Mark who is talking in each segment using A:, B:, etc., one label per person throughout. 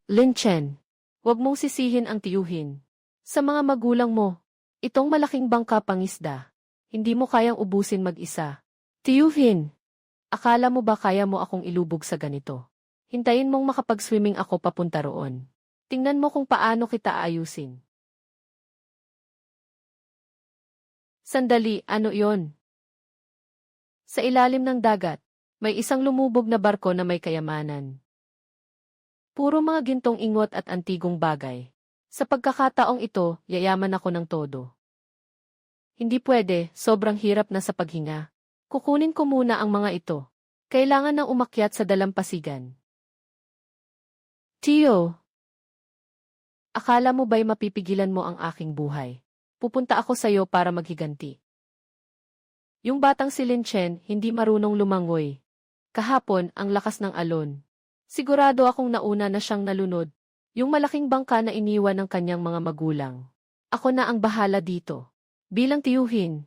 A: Lin Chen, huwag mong sisihin ang tiyuhin. Sa mga magulang mo, itong malaking bangka pangisda, hindi mo kayang ubusin mag-isa. Tiyuhin, akala mo ba kaya mo akong ilubog sa ganito? Hintayin mong makapag-swimming ako papunta roon. Tingnan mo kung paano kita ayusin. Sandali, ano iyon? Sa ilalim ng dagat, may isang lumubog na barko na may kayamanan. Puro mga gintong ingot at antigong bagay. Sa pagkakataong ito, yayaman ako ng todo. Hindi pwede, sobrang hirap na sa paghinga. Kukunin ko muna ang mga ito. Kailangan nang umakyat sa dalampasigan. Tio, akala mo ba'y mapipigilan mo ang aking buhay? Pupunta ako sa'yo para maghiganti. Yung batang si Lin Chen hindi marunong lumangoy. Kahapon, ang lakas ng alon. Sigurado akong nauna na siyang nalunod. Yung malaking bangka na iniwan ng kanyang mga magulang. Ako na ang bahala dito. Bilang tiyuhin.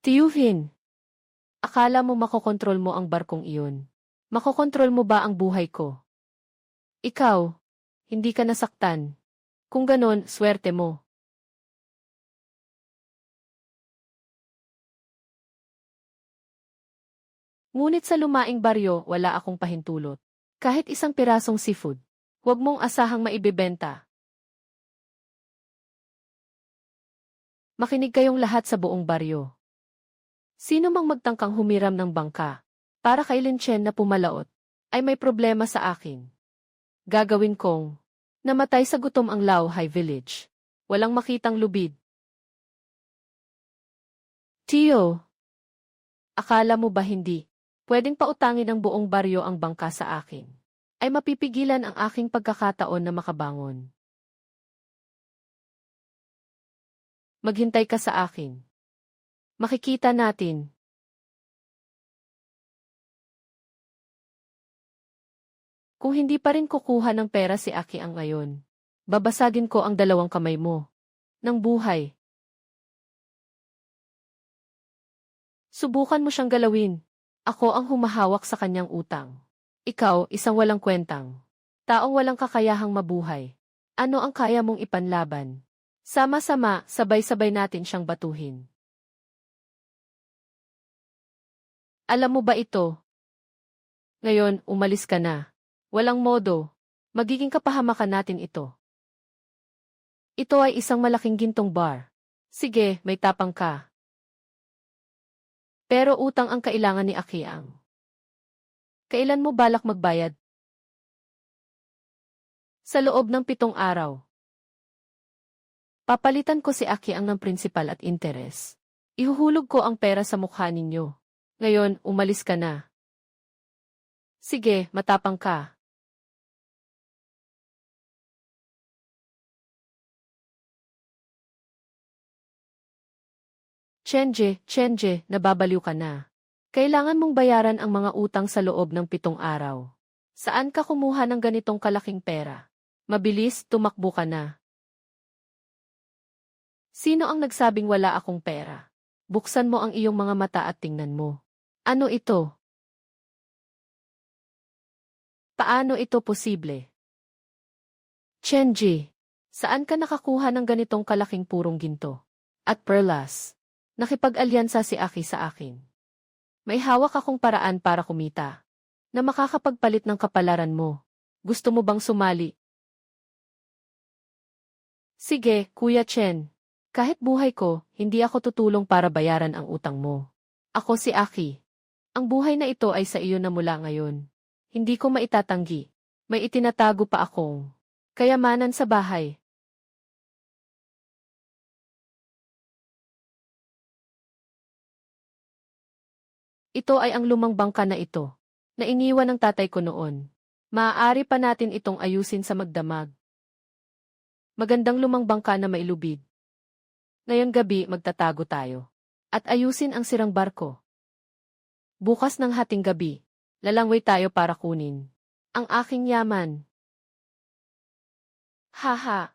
A: Tiyuhin. Akala mo makokontrol mo ang barkong iyon. Makokontrol mo ba ang buhay ko? Ikaw, hindi ka nasaktan. Kung ganon, swerte mo. Ngunit sa lumaing baryo, wala akong pahintulot. Kahit isang pirasong seafood. Huwag mong asahang maibibenta. Makinig kayong lahat sa buong baryo. Sino mang magtangkang humiram ng bangka, para kay Lin Chen na pumalaot, ay may problema sa akin. Gagawin kong, namatay sa gutom ang Lao Hai Village. Walang makitang lubid. Tio, akala mo ba hindi? Pwedeng pautangin ng buong baryo ang bangka sa akin. Ay mapipigilan ang aking pagkakataon na makabangon. Maghintay ka sa akin. Makikita natin. Kung hindi pa rin kukuha ng pera si Aki ang ngayon, babasagin ko ang dalawang kamay mo. Ng buhay. Subukan mo siyang galawin. Ako ang humahawak sa kanyang utang. Ikaw, isang walang kwentang. Taong walang kakayahang mabuhay. Ano ang kaya mong ipanlaban? Sama-sama, sabay-sabay natin siyang batuhin. Alam mo ba ito? Ngayon, umalis ka na. Walang modo. Magiging kapahamakan natin ito. Ito ay isang malaking gintong bar. Sige, may tapang ka. Pero utang ang kailangan ni Akiang. Kailan mo balak magbayad? Sa loob ng 7 araw. Papalitan ko si Akiang ng prinsipal at interes. Ihuhulog ko ang pera sa mukha ninyo. Ngayon, umalis ka na. Sige, matapang ka. Chenje, nababaliw ka na. Kailangan mong bayaran ang mga utang sa loob ng 7 araw. Saan ka kumuha ng ganitong kalaking pera? Mabilis, tumakbo ka na. Sino ang nagsabing wala akong pera? Buksan mo ang iyong mga mata at tingnan mo. Ano ito? Paano ito posible? Chenji, saan ka nakakuha ng ganitong kalaking purong ginto? At perlas? Nakipag-alyansa si Aki sa akin. May hawak akong paraan para kumita. Na makakapagpalit ng kapalaran mo. Gusto mo bang sumali? Sige, Kuya Chen. Kahit buhay ko, hindi ako tutulong para bayaran ang utang mo. Ako si Aki. Ang buhay na ito ay sa iyo na mula ngayon. Hindi ko maitatanggi. May itinatago pa akong kayamanan sa bahay. Ito ay ang lumang bangka na ito, na iniwan ng tatay ko noon. Maaari pa natin itong ayusin sa magdamag. Magandang lumang bangka na mailubid. Ngayon gabi magtatago tayo. At ayusin ang sirang barko. Bukas ng hating gabi, lalangway tayo para kunin ang aking yaman. Haha.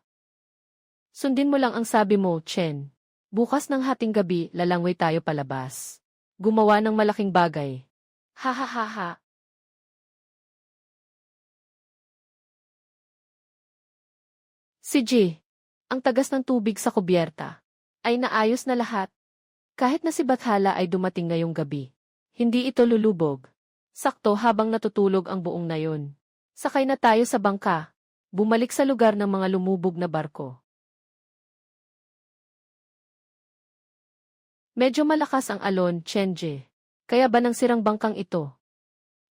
A: Sundin mo lang ang sabi mo, Chen. Bukas ng hating gabi, lalangway tayo palabas. Gumawa ng malaking bagay. Ha ha ha ha. Si G, ang tagas ng tubig sa kubyerta, ay naayos na lahat. Kahit na si Bathala ay dumating ngayong gabi. Hindi ito lulubog. Sakto habang natutulog ang buong nayon. Sakay na tayo sa bangka. Bumalik sa lugar ng mga lumubog na barko. Medyo malakas ang alon, Chenje. Kaya ba ng sirang bangkang ito?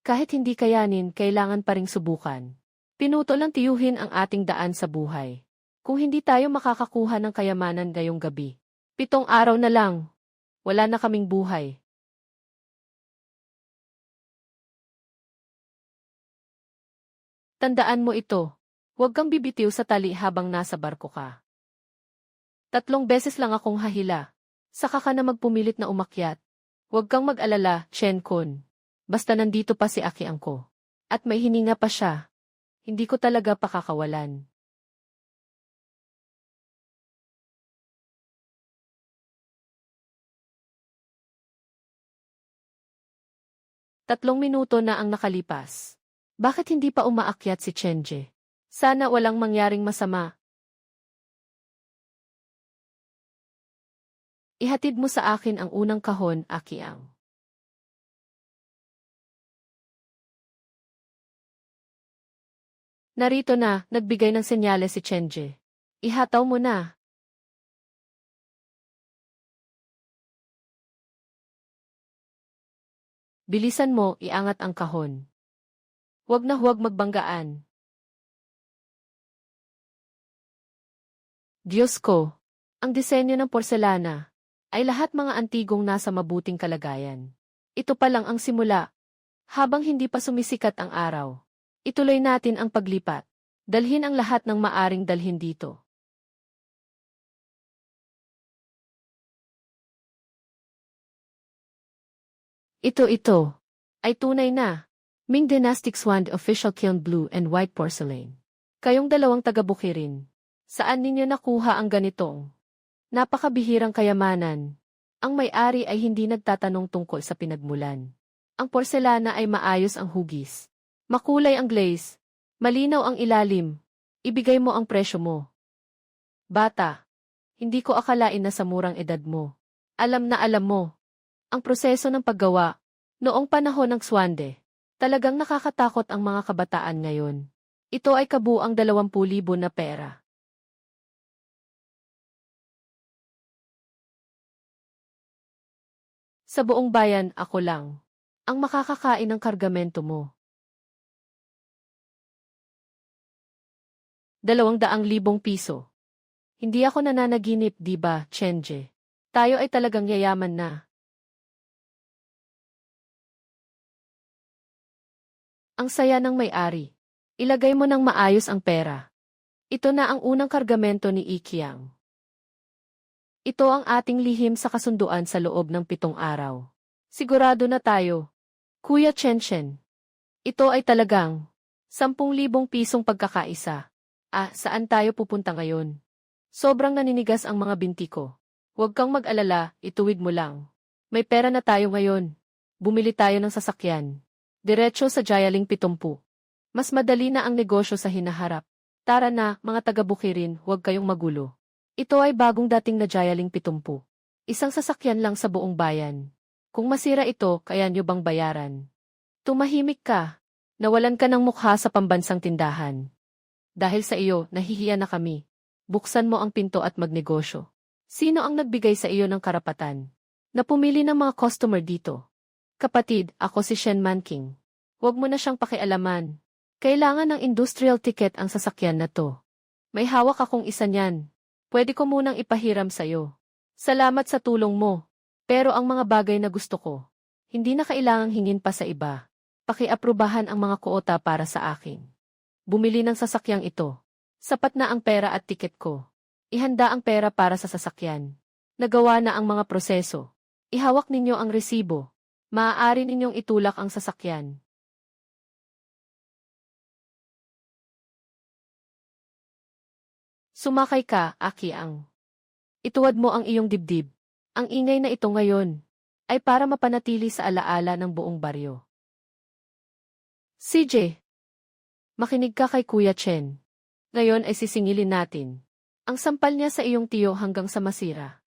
A: Kahit hindi kayanin, kailangan pa ring subukan. Pinuto lang tiyuhin ang ating daan sa buhay. Kung hindi tayo makakakuha ng kayamanan ngayong gabi, 7 araw na lang, wala na kaming buhay. Tandaan mo ito, huwag kang bibitiw sa tali habang nasa barko ka. 3 beses lang akong hahila, saka ka na magpumilit na umakyat. Huwag kang mag-alala, Chen Kun. Basta nandito pa si Aki Angko. At may hininga pa siya. Hindi ko talaga pakakawalan. Tatlong minuto na ang nakalipas. Bakit hindi pa umaakyat si Chenje? Sana walang mangyaring masama. Ihatid mo sa akin ang unang kahon, Akiang. Narito na, nagbigay ng senyales si Chenje. Ihataw mo na. Bilisan mo, iangat ang kahon. Huwag na huwag magbanggaan. Diyos ko, ang disenyo ng porselana ay lahat mga antigong nasa mabuting kalagayan. Ito pa lang ang simula. Habang hindi pa sumisikat ang araw, ituloy natin ang paglipat. Dalhin ang lahat ng maaring dalhin dito. Ito ay tunay na Ming Dynastic Swan Official Kiln Blue and White Porcelain. Kayong dalawang taga-Bukirin, saan ninyo nakuha ang ganitong napakabihirang kayamanan? Ang may-ari ay hindi nagtatanong tungkol sa pinagmulan. Ang porselana ay maayos ang hugis. Makulay ang glaze. Malinaw ang ilalim. Ibigay mo ang presyo mo. Bata, hindi ko akalain na sa murang edad mo. Alam na alam mo. Ang proseso ng paggawa, noong panahon ng Swande, talagang nakakatakot ang mga kabataan ngayon. Ito ay kabuang 20,000 na pera. Sa buong bayan, ako lang ang makakakain ng kargamento mo. 200,000 piso. Hindi ako nananaginip, di ba, Chenje? Tayo ay talagang yayaman na. Ang saya ng may-ari. Ilagay mo ng maayos ang pera. Ito na ang unang kargamento ni Ikiang. Ito ang ating lihim sa kasunduan sa loob ng 7 araw. Sigurado na tayo. Kuya Chenchen. Ito ay talagang 10,000 pisong pagkakaisa. Saan tayo pupunta ngayon? Sobrang naninigas ang mga binti ko. Huwag kang mag-alala, ituwid mo lang. May pera na tayo ngayon. Bumili tayo ng sasakyan. Diretso sa Jialing 70. Mas madali na ang negosyo sa hinaharap. Tara na, mga taga-Bukirin, huwag kayong magulo. Ito ay bagong dating na Jialing 70. Isang sasakyan lang sa buong bayan. Kung masira ito, kaya nyo bang bayaran? Tumahimik ka. Nawalan ka ng mukha sa pambansang tindahan. Dahil sa iyo, nahihiya na kami. Buksan mo ang pinto at magnegosyo. Sino ang nagbigay sa iyo ng karapatan na pumili ng mga customer dito? Kapatid, ako si Shen Manking. Huwag mo na siyang pakialaman. Kailangan ng industrial ticket ang sasakyan na to. May hawak akong isa niyan. Pwede ko munang ipahiram sa'yo. Salamat sa tulong mo. Pero ang mga bagay na gusto ko, hindi na kailangang hingin pa sa iba. Pakiaprubahan ang mga kuota para sa akin. Bumili ng sasakyang ito. Sapat na ang pera at tiket ko. Ihanda ang pera para sa sasakyan. Nagawa na ang mga proseso. Ihawak ninyo ang resibo. Maaari ninyong itulak ang sasakyan. Sumakay ka, Akiang. Ituwad mo ang iyong dibdib. Ang ingay na ito ngayon ay para mapanatili sa alaala ng buong baryo. CJ, makinig ka kay Kuya Chen. Ngayon ay sisingilin natin. Ang sampal niya sa iyong tiyo hanggang sa masira.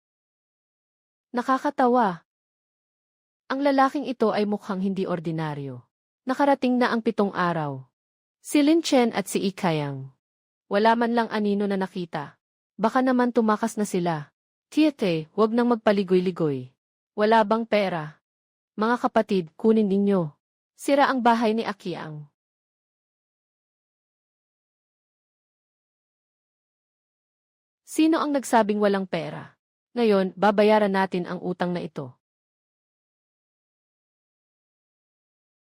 A: Nakakatawa. Ang lalaking ito ay mukhang hindi ordinaryo. Nakarating na ang 7 araw. Si Lin Chen at si Ikayang. Wala man lang anino na nakita. Baka naman tumakas na sila. Tiete, huwag nang magpaligoy-ligoy. Wala bang pera? Mga kapatid, kunin ninyo. Sira ang bahay ni Akiang. Sino ang nagsabing walang pera? Ngayon, babayaran natin ang utang na ito.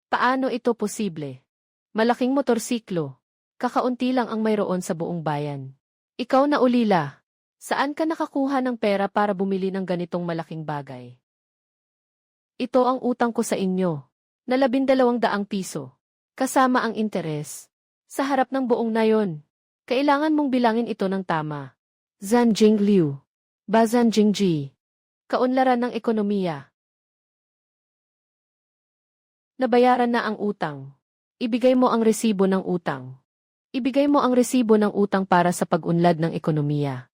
A: Paano ito posible? Malaking motorsiklo. Kakaunti lang ang mayroon sa buong bayan. Ikaw na ulila. Saan ka nakakuha ng pera para bumili ng ganitong malaking bagay? Ito ang utang ko sa inyo. Na 12,000 piso. Kasama ang interes. Sa harap ng buong nayon. Kailangan mong bilangin ito ng tama. Zhan Jingliu. Bazan Jingji. Kaunlaran ng ekonomiya. Nabayaran na ang utang. Ibigay mo ang resibo ng utang. Ibigay mo ang resibo ng utang para sa pag-unlad ng ekonomiya.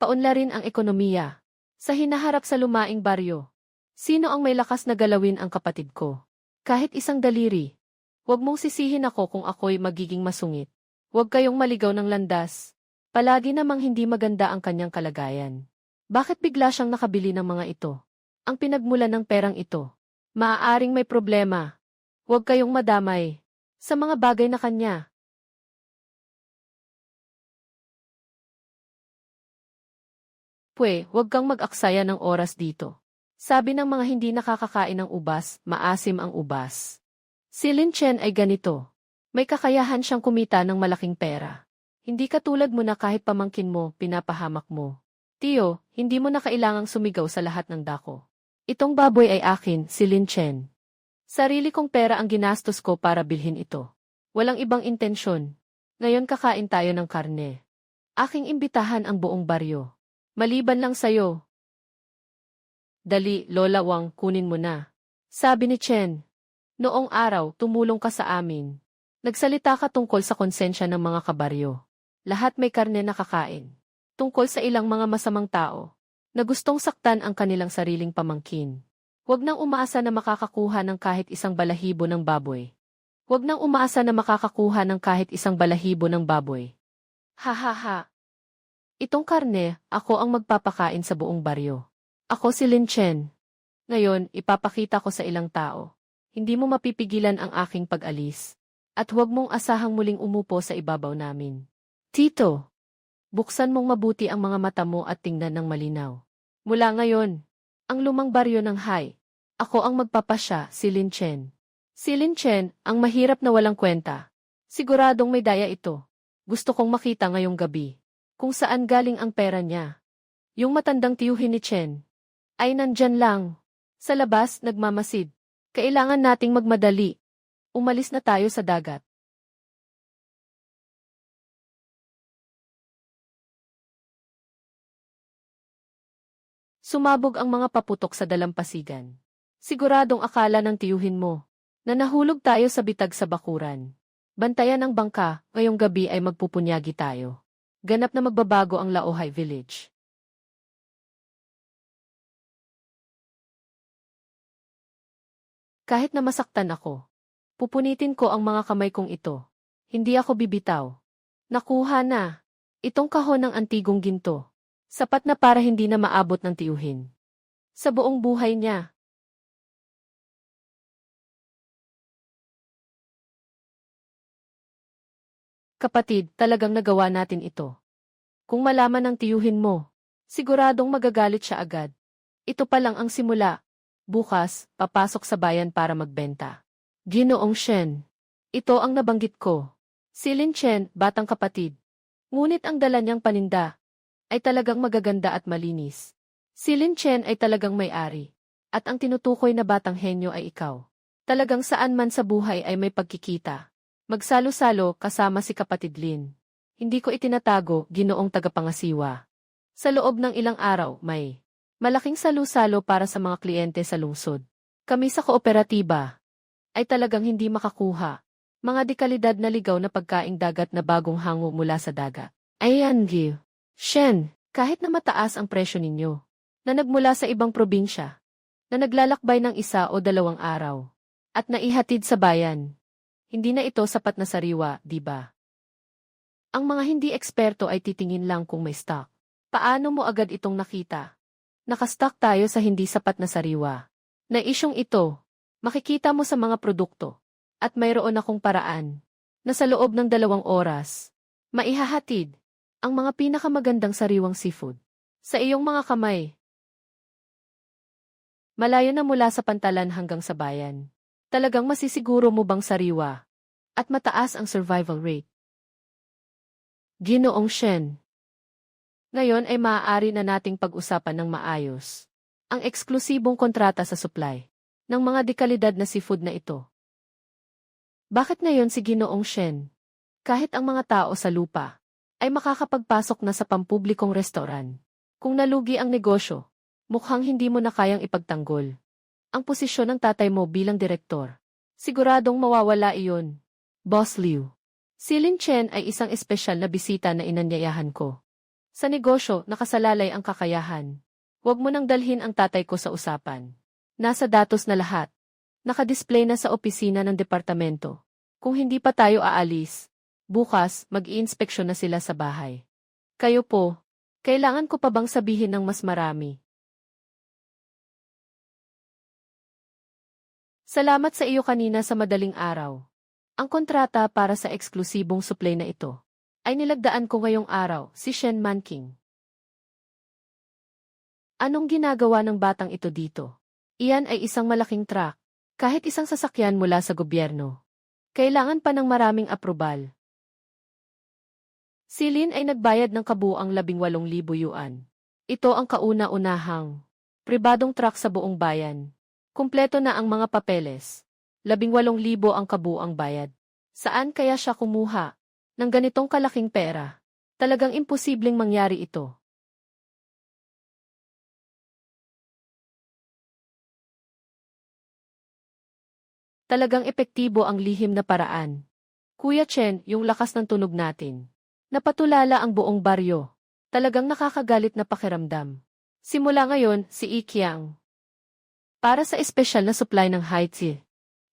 A: Paunlarin ang ekonomiya. Sa hinaharap sa lumaing baryo. Sino ang may lakas na galawin ang kapatid ko? Kahit isang daliri. Huwag mong sisihin ako kung ako'y magiging masungit. Huwag kayong maligaw ng landas. Palagi namang hindi maganda ang kanyang kalagayan. Bakit bigla siyang nakabili ng mga ito? Ang pinagmulan ng perang ito. Maaaring may problema. Huwag kayong madamay sa mga bagay na kanya. Huwag kang mag-aksaya ng oras dito. Sabi ng mga hindi nakakakain ng ubas, maasim ang ubas. Si Lin Chen ay ganito. May kakayahan siyang kumita ng malaking pera. Hindi katulad mo na kahit pamangkin mo, pinapahamak mo. Tiyo, hindi mo na kailangang sumigaw sa lahat ng dako. Itong baboy ay akin, si Lin Chen. Sarili kong pera ang ginastos ko para bilhin ito. Walang ibang intensyon. Ngayon kakain tayo ng karne. Aking imbitahan ang buong baryo. Maliban lang sayo. Dali, Lola Wang, kunin mo na. Sabi ni Chen. Noong araw, tumulong ka sa amin. Nagsalita ka tungkol sa konsensya ng mga kabaryo. Lahat may karne na kakain. Tungkol sa ilang mga masamang tao na gustong saktan ang kanilang sariling pamangkin. Huwag nang umaasa na makakakuha ng kahit isang balahibo ng baboy. Huwag nang umaasa na makakakuha ng kahit isang balahibo ng baboy. Ha ha ha. Itong karne, ako ang magpapakain sa buong baryo. Ako si Lin Chen. Ngayon, ipapakita ko sa ilang tao. Hindi mo mapipigilan ang aking pag-alis. At huwag mong asahang muling umupo sa ibabaw namin. Tito, buksan mong mabuti ang mga mata mo at tingnan ng malinaw. Mula ngayon, ang lumang baryo ng Hai. Ako ang magpapasya, si Lin Chen. Si Lin Chen, ang mahirap na walang kwenta. Siguradong may daya ito. Gusto kong makita ngayong gabi. Kung saan galing ang pera niya. Yung matandang tiyuhin ni Chen. Ay nandyan lang. Sa labas, nagmamasid. Kailangan nating magmadali. Umalis na tayo sa dagat. Sumabog ang mga paputok sa dalampasigan. Siguradong akala ng tiyuhin mo na nahulog tayo sa bitag sa bakuran. Bantayan ang bangka, ngayong gabi ay magpupunyagi tayo. Ganap na magbabago ang Laohai Village. Kahit na masaktan ako, pupunitin ko ang mga kamay kong ito. Hindi ako bibitaw. Nakuha na. Itong kahon ng antigong ginto. Sapat na para hindi na maabot ng tiyuhin. Sa buong buhay niya. Kapatid, talagang nagawa natin ito. Kung malaman ng tiyuhin mo, siguradong magagalit siya agad. Ito pa lang ang simula. Bukas, papasok sa bayan para magbenta. Ginoong Shen. Ito ang nabanggit ko. Si Lin Chen, batang kapatid. Ngunit ang dala niyang paninda ay talagang magaganda at malinis. Si Lin Chen ay talagang may-ari. At ang tinutukoy na batang henyo ay ikaw. Talagang saan man sa buhay ay may pagkikita. Magsalo-salo kasama si kapatid Lin. Hindi ko itinatago, ginoong tagapangasiwa. Sa loob ng ilang araw, may malaking salu-salo para sa mga kliyente sa lungsod. Kami sa kooperatiba ay talagang hindi makakuha Mga dekalidad na ligaw na pagkaing dagat na bagong hango mula sa dagat. Ayan, Gil. Shen, kahit na mataas ang presyo ninyo, na nagmula sa ibang probinsya, na naglalakbay ng 1 o 2 araw, at naihatid sa bayan, hindi na ito sapat na sariwa, di ba? Ang mga hindi eksperto ay titingin lang kung may stock. Paano mo agad itong nakita? Nakastock tayo sa hindi sapat na sariwa. Na isyong ito, makikita mo sa mga produkto. At mayroon akong paraan na sa loob ng 2 oras, maihahatid ang mga pinakamagandang sariwang seafood sa iyong mga kamay. Malayo na mula sa pantalan hanggang sa bayan. Talagang masisiguro mo bang sariwa at mataas ang survival rate? Ginoong Shen. Ngayon ay maaari na nating pag-usapan ng maayos ang eksklusibong kontrata sa supply ng mga dekalidad na seafood na ito. Bakit ngayon si Ginoong Shen? Kahit ang mga tao sa lupa ay makakapagpasok na sa pampublikong restoran. Kung nalugi ang negosyo, mukhang hindi mo na kayang ipagtanggol ang posisyon ng tatay mo bilang direktor. Siguradong mawawala iyon. Boss Liu. Si Lin Chen ay isang espesyal na bisita na inanyayahan ko. Sa negosyo, nakasalalay ang kakayahan. Huwag mo nang dalhin ang tatay ko sa usapan. Nasa datos na lahat. Nakadisplay na sa opisina ng departamento. Kung hindi pa tayo aalis, bukas mag-iinspeksyon na sila sa bahay. Kayo po, kailangan ko pa bang sabihin ng mas marami? Salamat sa iyo kanina sa madaling araw. Ang kontrata para sa eksklusibong supply na ito ay nilagdaan ko ngayong araw, si Shen Manking. Anong ginagawa ng batang ito dito? Iyan ay isang malaking truck. Kahit isang sasakyan mula sa gobyerno. Kailangan pa ng maraming aprobal. Si Lin ay nagbayad ng kabuuang 18,000 yuan. Ito ang kauna-unahang pribadong truck sa buong bayan. Kumpleto na ang mga papeles. 18,000 ang kabuuang bayad. Saan kaya siya kumuha ng ganitong kalaking pera? Talagang imposibleng mangyari ito. Talagang epektibo ang lihim na paraan. Kuya Chen, yung lakas ng tunog natin. Napatulala ang buong baryo. Talagang nakakagalit na pakiramdam. Simula ngayon, si Ikyang. Para sa espesyal na supply ng Haiti,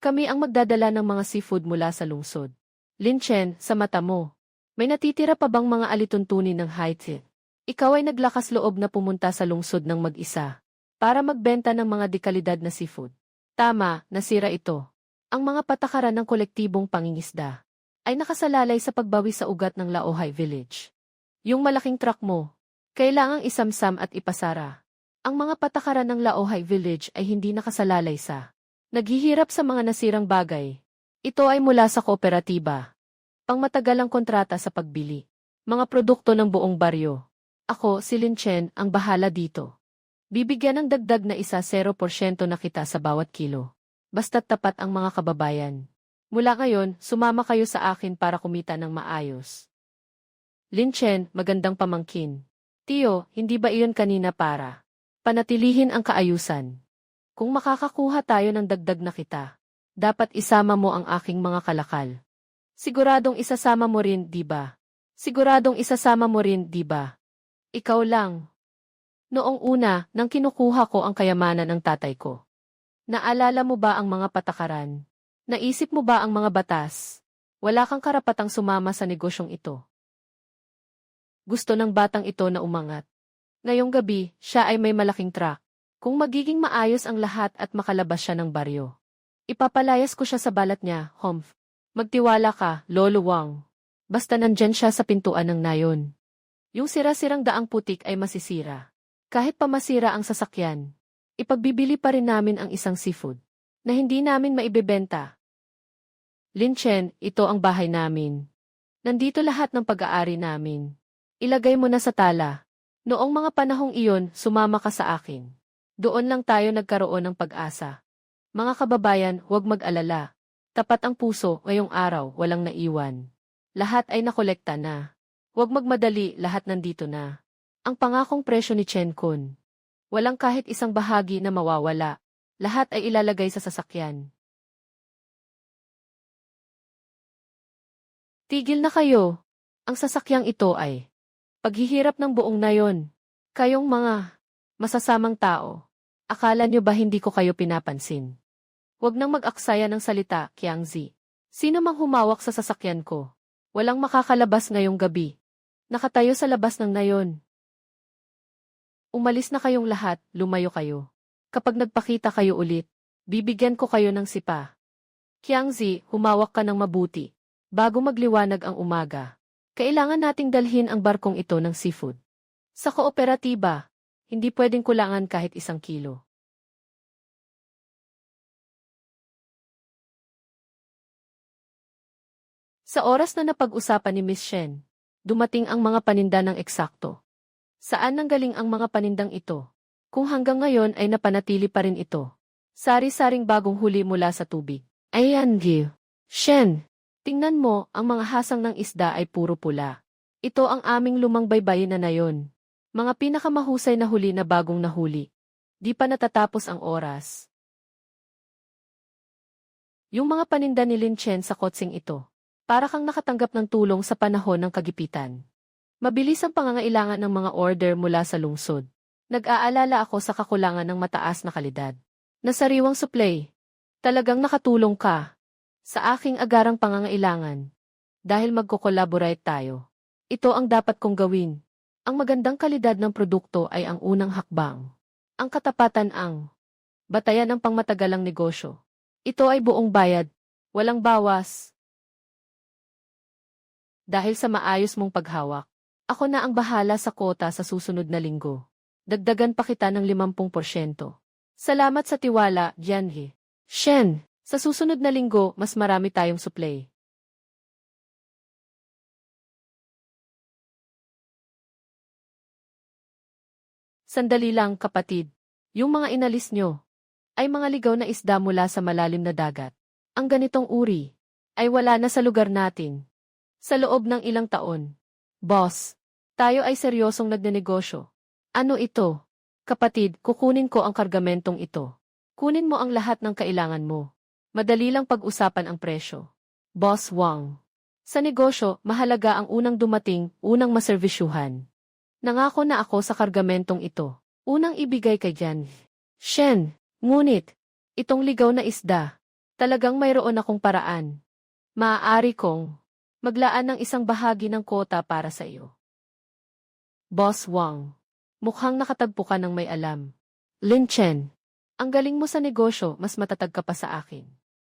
A: kami ang magdadala ng mga seafood mula sa lungsod. Lin Chen, sa mata mo, may natitira pa bang mga alituntunin ng Haiti? Ikaw ay naglakas loob na pumunta sa lungsod ng mag-isa para magbenta ng mga dekalidad na seafood. Tama, nasira ito. Ang mga patakaran ng kolektibong pangingisda ay nakasalalay sa pagbawi sa ugat ng Laohai Village. Yung malaking truck mo, kailangang isamsam at ipasara. Ang mga patakaran ng Laohai Village ay hindi nakasalalay sa naghihirap sa mga nasirang bagay. Ito ay mula sa kooperatiba. Pangmatagalang kontrata sa pagbili. Mga produkto ng buong baryo. Ako, si Lin Chen, ang bahala dito. Bibigyan ng dagdag na 0% na kita sa bawat kilo. Basta't tapat ang mga kababayan. Mula ngayon, sumama kayo sa akin para kumita ng maayos. Lin Chen, magandang pamangkin. Tiyo, hindi ba iyon kanina para panatilihin ang kaayusan? Kung makakakuha tayo ng dagdag na kita, dapat isama mo ang aking mga kalakal. Siguradong isasama mo rin, di ba? Siguradong isasama mo rin, di ba? Ikaw lang. Noong una, nang kinukuha ko ang kayamanan ng tatay ko. Naalala mo ba ang mga patakaran? Naisip mo ba ang mga batas? Wala kang karapatang sumama sa negosyong ito. Gusto ng batang ito na umangat. Ngayong gabi, siya ay may malaking truck. Kung magiging maayos ang lahat at makalabas siya ng baryo, ipapalayas ko siya sa balat niya, Humph. Magtiwala ka, Lolo Wang. Basta nandyan siya sa pintuan ng nayon. Yung sira-sirang daang putik ay masisira. Kahit pa masira ang sasakyan, ipagbibili pa rin namin ang isang seafood na hindi namin maibebenta. Lin Chen, ito ang bahay namin. Nandito lahat ng pag-aari namin. Ilagay mo na sa tala. Noong mga panahong iyon, sumama ka sa akin. Doon lang tayo nagkaroon ng pag-asa. Mga kababayan, huwag mag-alala. Tapat ang puso, ngayong araw, walang naiwan. Lahat ay nakolekta na. Huwag magmadali, lahat nandito na. Ang pangakong presyo ni Chen Kun. Walang kahit isang bahagi na mawawala. Lahat ay ilalagay sa sasakyan. Tigil na kayo. Ang sasakyang ito ay paghihirap ng buong nayon. Kayong mga masasamang tao. Akala nyo ba hindi ko kayo pinapansin? Huwag nang mag-aksaya ng salita, Qiangzi. Sino mang humawak sa sasakyan ko? Walang makakalabas ngayong gabi. Nakatayo sa labas ng nayon. Umalis na kayong lahat, lumayo kayo. Kapag nagpakita kayo ulit, bibigyan ko kayo ng sipa. Qiangzi, humawak ka ng mabuti. Bago magliwanag ang umaga, kailangan nating dalhin ang barkong ito ng seafood. Sa kooperatiba, hindi pwedeng kulangan kahit 1 kilo. Sa oras na napag-usapan ni Miss Shen, dumating ang mga paninda ng eksakto. Saan nanggaling ang mga panindang ito? Kung hanggang ngayon ay napanatili pa rin ito. Sari-saring bagong huli mula sa tubig. Ayan, Gil. Shen, tingnan mo, ang mga hasang ng isda ay puro pula. Ito ang aming lumang baybayin na nayon. Mga pinakamahusay na huli na bagong nahuli. Di pa natatapos ang oras. Yung mga paninda ni Lin Chen sa kotseng ito, para kang nakatanggap ng tulong sa panahon ng kagipitan. Mabilis ang pangangailangan ng mga order mula sa lungsod. Nag-aalala ako sa kakulangan ng mataas na kalidad. Nasariwang supply. Talagang nakatulong ka sa aking agarang pangangailangan. Dahil magko-collaborate tayo. Ito ang dapat kong gawin. Ang magandang kalidad ng produkto ay ang unang hakbang. Ang katapatan ang batayan ng pangmatagalang negosyo. Ito ay buong bayad, walang bawas. Dahil sa maayos mong paghawak, ako na ang bahala sa kota sa susunod na linggo. Dagdagan pa kita ng 50%. Salamat sa tiwala, Jianhe. Shen, sa susunod na linggo, mas marami tayong supply. Sandali lang, kapatid. Yung mga inalis nyo ay mga ligaw na isda mula sa malalim na dagat. Ang ganitong uri ay wala na sa lugar natin. Sa loob ng ilang taon. Boss, tayo ay seryosong nagnenegosyo. Ano ito? Kapatid, kukunin ko ang kargamentong ito. Kunin mo ang lahat ng kailangan mo. Madali lang pag-usapan ang presyo. Boss Wang. Sa negosyo, mahalaga ang unang dumating, unang maservisyuhan. Nangako na ako sa kargamentong ito. Unang ibigay kay Jan. Shen, ngunit, itong ligaw na isda, talagang mayroon akong paraan. Maaari kong maglaan ng isang bahagi ng kota para sa iyo. Boss Wang, mukhang nakatagpo ka ng may alam. Lin Chen, ang galing mo sa negosyo, mas matatag ka pa sa akin.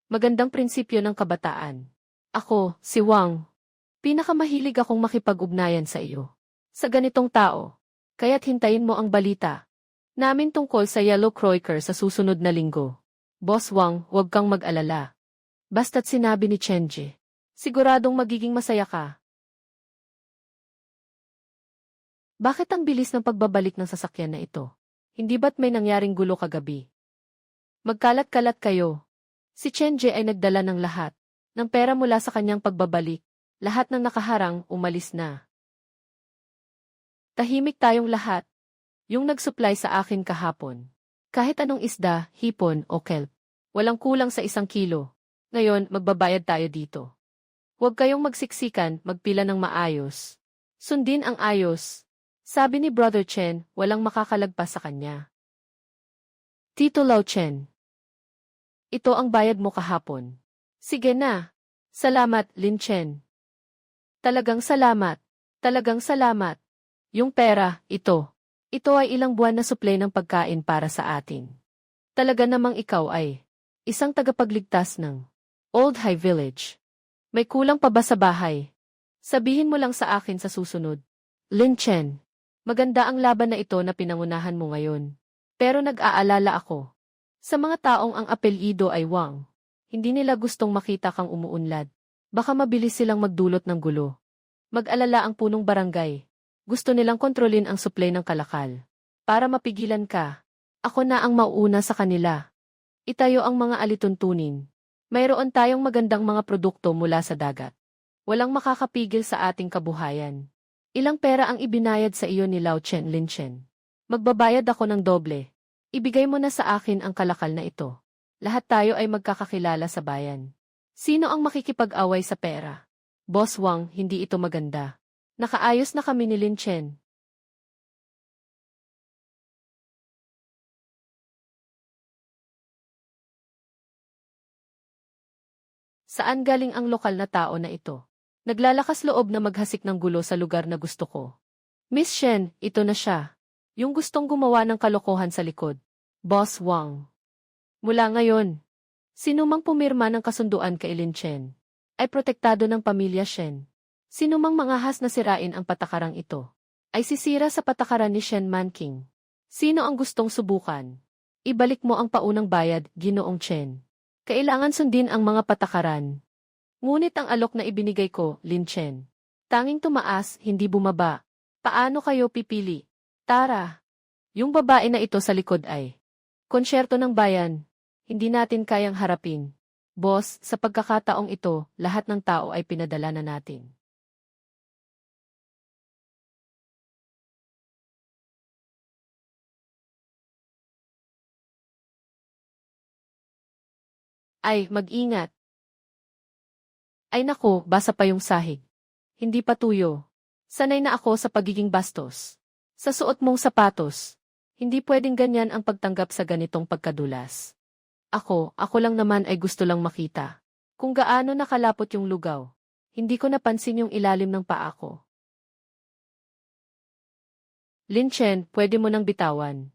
A: Magandang prinsipyo ng kabataan. Ako, si Wang, pinakamahilig akong makipag-ugnayan sa iyo. Sa ganitong tao, kaya't hintayin mo ang balita namin tungkol sa Yellow Croaker sa susunod na linggo. Boss Wang, huwag kang mag-alala. Basta't sinabi ni Chenji, siguradong magiging masaya ka. Bakit ang bilis ng pagbabalik ng sasakyan na ito? Hindi ba't may nangyaring gulo kagabi? Magkalat-kalat kayo. Si Chenji ay nagdala ng lahat ng pera mula sa kanyang pagbabalik. Lahat ng nakaharang umalis na. Tahimik tayong lahat. Yung nag-supply sa akin kahapon. Kahit anong isda, hipon o kelp. Walang kulang sa 1 kilo. Ngayon, magbabayad tayo dito. Huwag kayong magsiksikan, magpila ng maayos. Sundin ang ayos. Sabi ni Brother Chen, walang makakalagpas sa kanya. Tito Lao Chen. Ito ang bayad mo kahapon. Sige na. Salamat, Lin Chen. Talagang salamat. Talagang salamat. Yung pera, ito. Ito ay ilang buwan na supply ng pagkain para sa atin. Talaga namang ikaw ay isang tagapagligtas ng Old High Village. May kulang pa ba sa bahay? Sabihin mo lang sa akin sa susunod. Lin Chen, maganda ang laban na ito na pinangunahan mo ngayon. Pero nag-aalala ako. Sa mga taong ang apelyido ay Wang, hindi nila gustong makita kang umuunlad. Baka mabilis silang magdulot ng gulo. Mag-alala ang punong barangay. Gusto nilang kontrolin ang supply ng kalakal. Para mapigilan ka, ako na ang mauuna sa kanila. Itayo ang mga alituntunin. Mayroon tayong magandang mga produkto mula sa dagat. Walang makakapigil sa ating kabuhayan. Ilang pera ang ibinayad sa iyo ni Lao Chen Lin Chen? Magbabayad ako ng doble. Ibigay mo na sa akin ang kalakal na ito. Lahat tayo ay magkakakilala sa bayan. Sino ang makikipag-away sa pera? Boss Wang, hindi ito maganda. Nakaayos na kami ni Lin Chen. Saan galing ang lokal na tao na ito? Naglalakas loob na maghasik ng gulo sa lugar na gusto ko. Miss Shen, ito na siya. Yung gustong gumawa ng kalokohan sa likod. Boss Wang. Mula ngayon, sinumang pumirma ng kasunduan kay Lin Chen ay protektado ng pamilya Shen. Sinumang mangahas na sirain ang patakarang ito ay sisira sa patakaran ni Shen Manking. Sino ang gustong subukan? Ibalik mo ang paunang bayad, Ginoong Chen. Kailangan sundin ang mga patakaran. Ngunit ang alok na ibinigay ko, Lin Chen. Tanging tumaas, hindi bumaba. Paano kayo pipili? Tara. Yung babae na ito sa likod ay konsyerto ng bayan. Hindi natin kayang harapin. Boss, sa pagkakataong ito, lahat ng tao ay pinadala na natin. Ay, mag-ingat. Ay nako, basa pa yung sahig. Hindi pa tuyo. Sanay na ako sa pagiging bastos. Sa suot mong sapatos. Hindi pwedeng ganyan ang pagtanggap sa ganitong pagkadulas. Ako lang naman ay gusto lang makita kung gaano nakalapot yung lugaw. Hindi ko napansin yung ilalim ng paa ko. Lin Chen, pwede mo nang bitawan.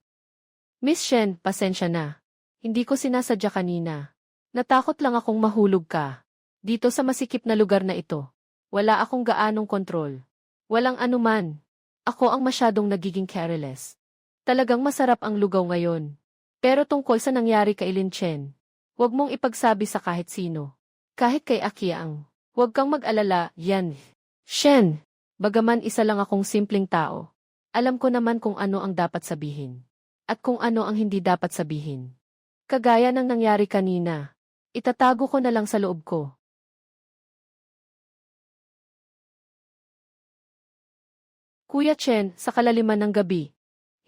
A: Miss Shen, pasensya na. Hindi ko sinasadya kanina. Natakot lang akong mahulog ka. Dito sa masikip na lugar na ito. Wala akong gaanong kontrol. Walang anuman. Ako ang masyadong nagiging careless. Talagang masarap ang lugaw ngayon. Pero tungkol sa nangyari kay Lin Chen, huwag mong ipagsabi sa kahit sino. Kahit kay Akiang. Huwag kang mag-alala, yan. Shen, bagaman isa lang akong simpleng tao. Alam ko naman kung ano ang dapat sabihin. At kung ano ang hindi dapat sabihin. Kagaya ng nangyari kanina. Itatago ko na lang sa loob ko. Kuya Chen, sa kalaliman ng gabi,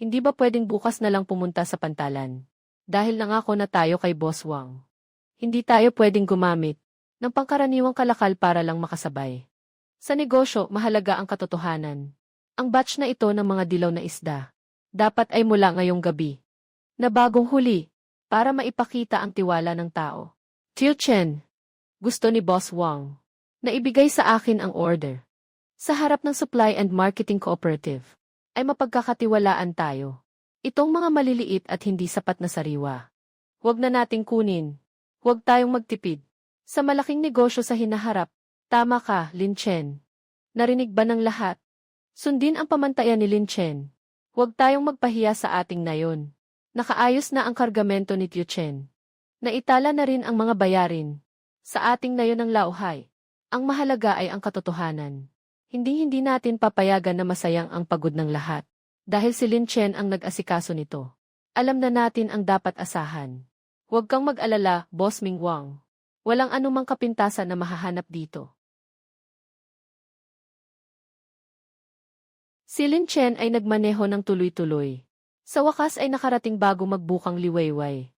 A: hindi ba pwedeng bukas na lang pumunta sa pantalan? Dahil nangako na tayo kay Boss Wang. Hindi tayo pwedeng gumamit ng pangkaraniwang kalakal para lang makasabay. Sa negosyo, mahalaga ang katotohanan. Ang batch na ito ng mga dilaw na isda, dapat ay mula ngayong gabi. Na bagong huli, para maipakita ang tiwala ng tao. Tio Chen, gusto ni Boss Wang na ibigay sa akin ang order. Sa harap ng Supply and Marketing Cooperative, ay mapagkakatiwalaan tayo. Itong mga maliliit at hindi sapat na sariwa. Huwag na nating kunin. Huwag tayong magtipid. Sa malaking negosyo sa hinaharap, tama ka, Lin Chen. Narinig ba ng lahat? Sundin ang pamantayan ni Lin Chen. Huwag tayong magpahiya sa ating nayon. Nakaayos na ang kargamento ni Tio Chen. Naitala na rin ang mga bayarin. Sa ating nayon ng lauhay, ang mahalaga ay ang katotohanan. Hindi natin papayagan na masayang ang pagod ng lahat. Dahil si Lin Chen ang nag-asikaso nito. Alam na natin ang dapat asahan. Huwag kang mag-alala, Boss Ming Wang. Walang anumang kapintasan na mahahanap dito. Si Lin Chen ay nagmaneho ng tuloy-tuloy. Sa wakas ay nakarating bago magbukang liwayway.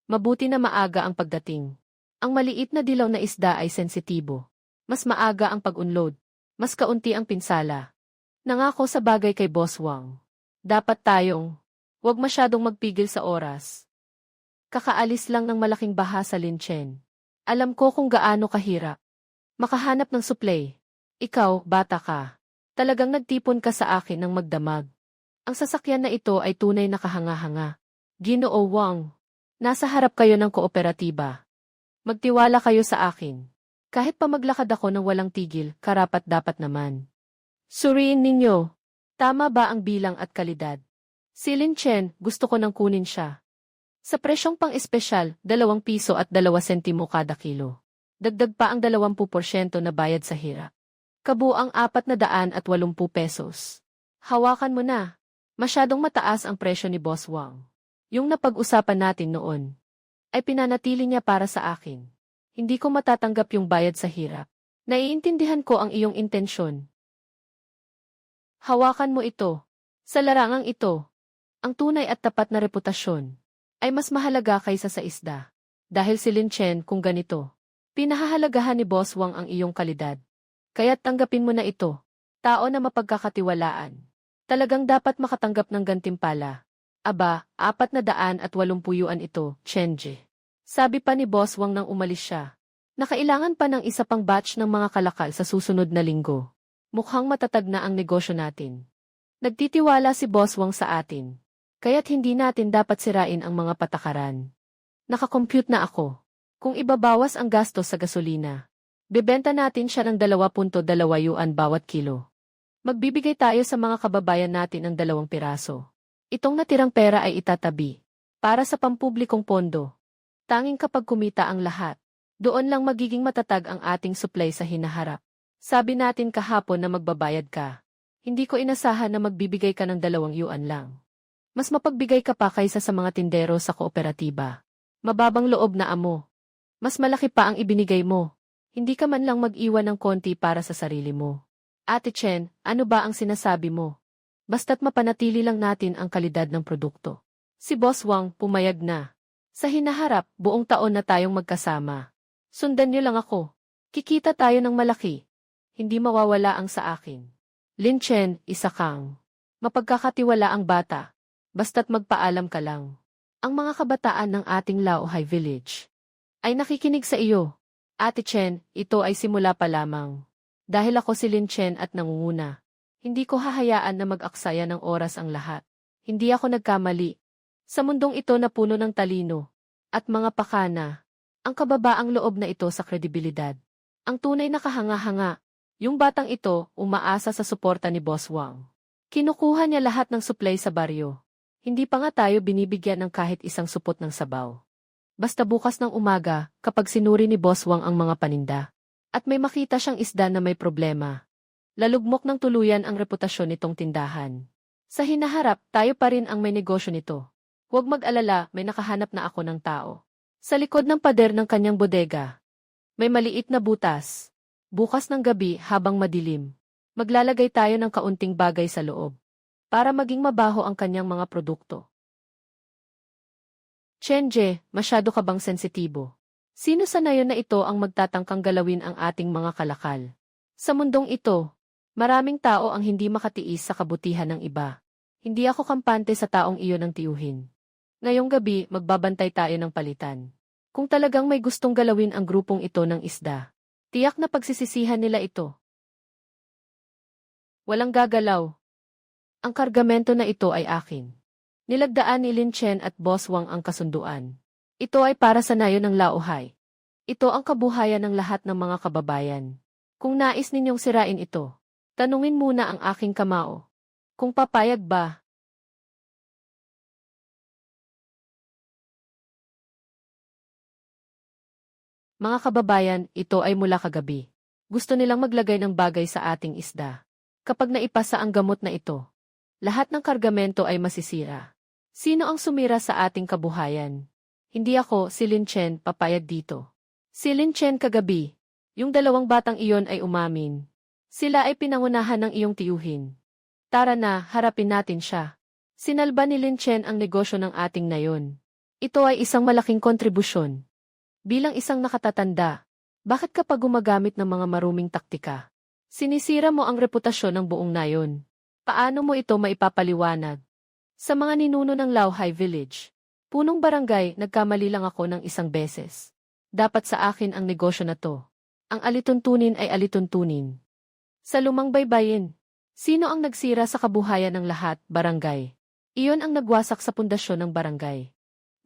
A: Mabuti na maaga ang pagdating. Ang maliit na dilaw na isda ay sensitibo. Mas maaga ang pag-unload. Mas kaunti ang pinsala. Nangako sa bagay kay Boss Wang. Dapat tayong huwag masyadong magpigil sa oras. Kakaalis lang ng malaking baha sa Lin Chen. Alam ko kung gaano kahirap makahanap ng supply. Ikaw, bata ka. Talagang nagtipon ka sa akin ng magdamag. Ang sasakyan na ito ay tunay na kahanga-hanga. Ginoo Wang. Nasa harap kayo ng kooperatiba. Magtiwala kayo sa akin. Kahit pa maglakad ako ng walang tigil, karapat-dapat naman. Suriin ninyo. Tama ba ang bilang at kalidad? Si Lin Chen, gusto ko nang kunin siya. Sa presyong pang-espesyal, 2 piso at 2 sentimo kada kilo. Dagdag pa ang 20% na bayad sa hirap. Kabuang 480 pesos. Hawakan mo na. Masyadong mataas ang presyo ni Boss Wang. Yung napag-usapan natin noon, ay pinanatili niya para sa akin. Hindi ko matatanggap yung bayad sa hirap. Naiintindihan ko ang iyong intensyon. Hawakan mo ito. Sa larangang ito, ang tunay at tapat na reputasyon ay mas mahalaga kaysa sa isda. Dahil si Lin Chen kung ganito, pinahahalagahan ni Boss Wang ang iyong kalidad. Kaya't tanggapin mo na ito. Tao na mapagkakatiwalaan. Talagang dapat makatanggap ng gantimpala. Aba, 480 yuan ito, Chenje. Sabi pa ni Boss Wang nang umalis siya. Nakailangan pa ng isa pang batch ng mga kalakal sa susunod na linggo. Mukhang matatag na ang negosyo natin. Nagtitiwala si Boss Wang sa atin. Kaya't hindi natin dapat sirain ang mga patakaran. Nakakompute na ako. Kung ibabawas ang gastos sa gasolina, bebenta natin siya ng 2.2 yuan bawat kilo. Magbibigay tayo sa mga kababayan natin ng 2 piraso. Itong natirang pera ay itatabi para sa pampublikong pondo. Tanging kapag kumita ang lahat, doon lang magiging matatag ang ating supply sa hinaharap. Sabi natin kahapon na magbabayad ka. Hindi ko inasahan na magbibigay ka ng 2 yuan lang. Mas mapagbigay ka pa kaysa sa mga tindero sa kooperatiba. Mababang loob na amo. Mas malaki pa ang ibinigay mo. Hindi ka man lang mag-iwan ng konti para sa sarili mo. Ate Chen, ano ba ang sinasabi mo? Basta't mapanatili lang natin ang kalidad ng produkto. Si Boss Wang pumayag na. Sa hinaharap, buong taon na tayong magkasama. Sundan niyo lang ako. Kikita tayo ng malaki. Hindi mawawala ang sa akin. Lin Chen, isa kang mapagkakatiwala ang bata. Basta't magpaalam ka lang. Ang mga kabataan ng ating Laohai Village ay nakikinig sa iyo. Ate Chen, ito ay simula pa lamang. Dahil ako si Lin Chen at nangunguna, hindi ko hahayaan na mag-aksaya ng oras ang lahat. Hindi ako nagkamali. Sa mundong ito na puno ng talino at mga pakana, ang kababaang loob na ito sa kredibilidad. Ang tunay na kahanga-hanga, yung batang ito umaasa sa suporta ni Boss Wang. Kinukuha niya lahat ng supply sa baryo. Hindi pa nga tayo binibigyan ng kahit isang supot ng sabaw. Basta bukas ng umaga, kapag sinuri ni Boss Wang ang mga paninda, at may makita siyang isda na may problema, lalugmok ng tuluyan ang reputasyon nitong tindahan. Sa hinaharap, tayo pa rin ang may negosyo nito. Huwag mag-alala, may nakahanap na ako ng tao. Sa likod ng pader ng kanyang bodega, may maliit na butas. Bukas ng gabi habang madilim, maglalagay tayo ng kaunting bagay sa loob para maging mabaho ang kanyang mga produkto. Chenje, masyado ka bang sensitibo? Sino sa nayon na ito ang magtatangkang galawin ang ating mga kalakal? Sa mundong ito, maraming tao ang hindi makatiis sa kabutihan ng iba. Hindi ako kampante sa taong iyon ang tiyuhin. Ngayong gabi, magbabantay tayo ng palitan. Kung talagang may gustong galawin ang grupong ito ng isda, tiyak na pagsisisihan nila ito. Walang gagalaw. Ang kargamento na ito ay akin. Nilagdaan ni Lin Chen at Boss Wang ang kasunduan. Ito ay para sa nayon ng Laohai. Ito ang kabuhayan ng lahat ng mga kababayan. Kung nais ninyong sirain ito, tanungin muna ang aking kamao. Kung papayag ba? Mga kababayan, ito ay mula kagabi. Gusto nilang maglagay ng bagay sa ating isda. Kapag naipasa ang gamot na ito, lahat ng kargamento ay masisira. Sino ang sumira sa ating kabuhayan? Hindi ako, si Lin Chen, papayag dito. Si Lin Chen kagabi. Yung 2 batang iyon ay umamin. Sila ay pinangunahan ng iyong tiyuhin. Tara na, harapin natin siya. Sinalba ni Lin Chen ang negosyo ng ating nayon. Ito ay isang malaking kontribusyon. Bilang isang nakatatanda, bakit kapag gumagamit ng mga maruming taktika, sinisira mo ang reputasyon ng buong nayon? Paano mo ito maipapaliwanag? Sa mga ninuno ng Laohai Village, punong barangay, nagkamali lang ako ng isang beses. Dapat sa akin ang negosyo na to. Ang alituntunin ay alituntunin. Sa lumang baybayin, sino ang nagsira sa kabuhayan ng lahat, barangay? Iyon ang nagwasak sa pundasyon ng barangay.